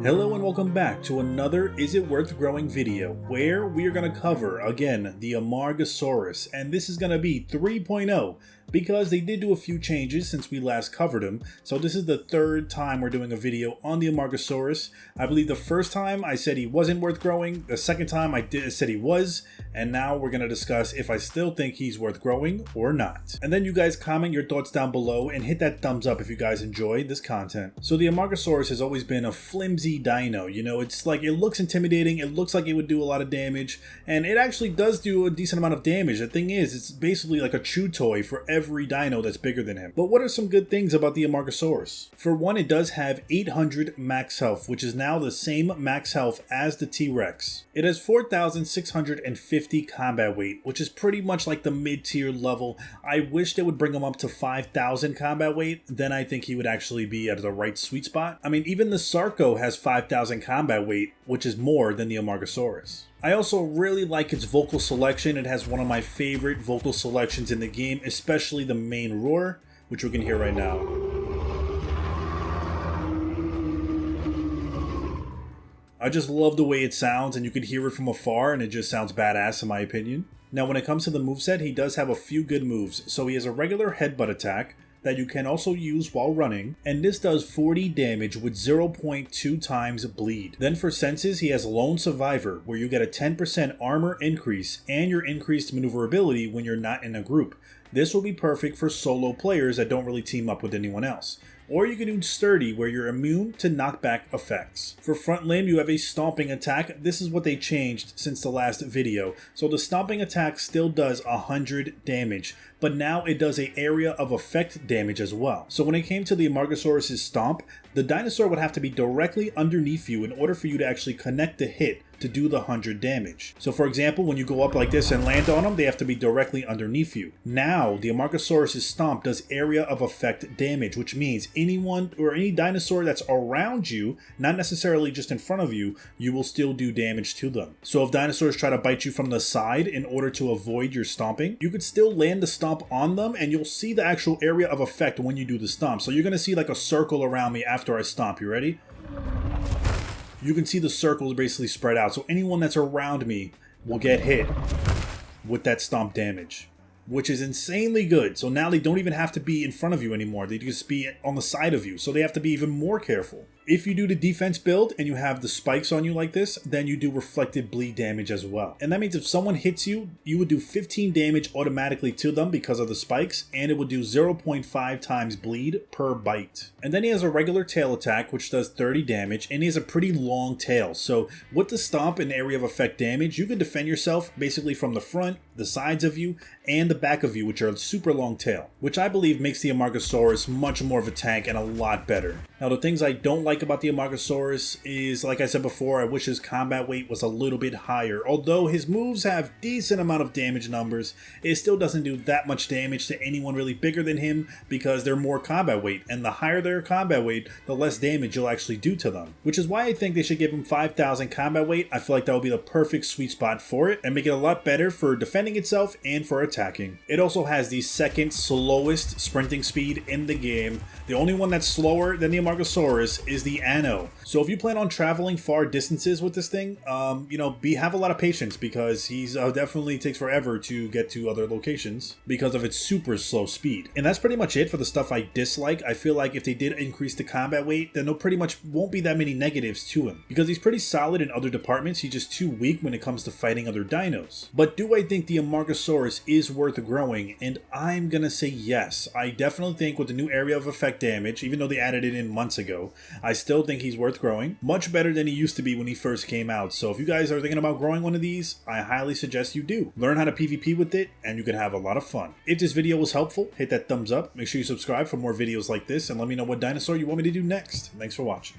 Hello and welcome back to another Is It Worth Growing video, where we are going to cover, again, the Amargasaurus, and this is going to be 3.0, because they did do a few changes since we last covered him, so this is the third time we're doing a video on the Amargasaurus. I believe the first time I said he wasn't worth growing, the second time I said he was, and now we're going to discuss if I still think he's worth growing or not. And then you guys comment your thoughts down below and hit that thumbs up if you guys enjoy this content. So the Amargasaurus has always been a flimsy dino, you know, it's like it looks intimidating, it looks like it would do a lot of damage, and it actually does do a decent amount of damage. The thing is, it's basically like a chew toy for every dino that's bigger than him. But what are some good things about the Amargasaurus? For one, it does have 800 max health, which is now the same max health as the T-Rex. It has 4,650 combat weight, which is pretty much like the mid-tier level. I wish they would bring him up to 5,000 combat weight, then I think he would actually be at the right sweet spot. I mean, even the Sarco has 5,000 combat weight, which is more than the Amargasaurus. I also really like its vocal selection. It has one of my favorite vocal selections in the game, especially the main roar, which we can hear right now. I just love the way it sounds, and you can hear it from afar, and it just sounds badass in my opinion. Now when it comes to the moveset, he does have a few good moves. So he has a regular headbutt attack that you can also use while running, and this does 40 damage with 0.2 times bleed. Then for senses, he has Lone Survivor, where you get a 10% armor increase and your increased maneuverability when you're not in a group. This will be perfect for solo players that don't really team up with anyone else. Or you can do Sturdy, where you're immune to knockback effects. For front limb, you have a stomping attack. This is what they changed since the last video. So the stomping attack still does 100 damage, but now it does an area of effect damage as well. So when it came to the Amargasaurus' stomp, the dinosaur would have to be directly underneath you in order for you to actually connect the hit to do the 100 damage. So for example, when you go up like this and land on them, they have to be directly underneath you. Now, the Amargasaurus' stomp does area of effect damage, which means anyone or any dinosaur that's around you, not necessarily just in front of you, you will still do damage to them. So if dinosaurs try to bite you from the side in order to avoid your stomping, you could still land the stomp on them and you'll see the actual area of effect when you do the stomp. So you're gonna see like a circle around me after I stomp. You ready? You can see the circles basically spread out, so anyone that's around me will get hit with that stomp damage, which is insanely good. So now they don't even have to be in front of you anymore, they just be on the side of you, so they have to be even more careful. If you do the defense build and you have the spikes on you like this, then you do reflected bleed damage as well. And that means if someone hits you, you would do 15 damage automatically to them because of the spikes, and it would do 0.5 times bleed per bite. And then he has a regular tail attack, which does 30 damage, and he has a pretty long tail. So with the stomp and area of effect damage, you can defend yourself basically from the front, the sides of you, and the back of you, which are a super long tail, which I believe makes the Amargasaurus much more of a tank and a lot better. Now the things I don't like about the Amargasaurus is, like I said before, I wish his combat weight was a little bit higher. Although his moves have decent amount of damage numbers, it still doesn't do that much damage to anyone really bigger than him because they're more combat weight, and the higher their combat weight, the less damage you'll actually do to them. Which is why I think they should give him 5,000 combat weight. I feel like that would be the perfect sweet spot for it and make it a lot better for defending itself and for attacking. It also has the second slowest sprinting speed in the game. The only one that's slower than the Amargasaurus is the Ano. So if you plan on traveling far distances with this thing, have a lot of patience, because he's definitely takes forever to get to other locations because of its super slow speed. And that's pretty much it for the stuff I dislike. I feel like if they did increase the combat weight, then there pretty much won't be that many negatives to him, because he's pretty solid in other departments. He's just too weak when it comes to fighting other dinos. But do I think the Amargasaurus is worth growing? And I'm gonna say yes. I definitely think with the new area of effect damage, even though they added it in months ago, I still think he's worth growing. Much better than he used to be when he first came out. So if you guys are thinking about growing one of these, I highly suggest you do. Learn how to PvP with it, and you can have a lot of fun. If this video was helpful, hit that thumbs up. Make sure you subscribe for more videos like this, and let me know what dinosaur you want me to do next. Thanks for watching.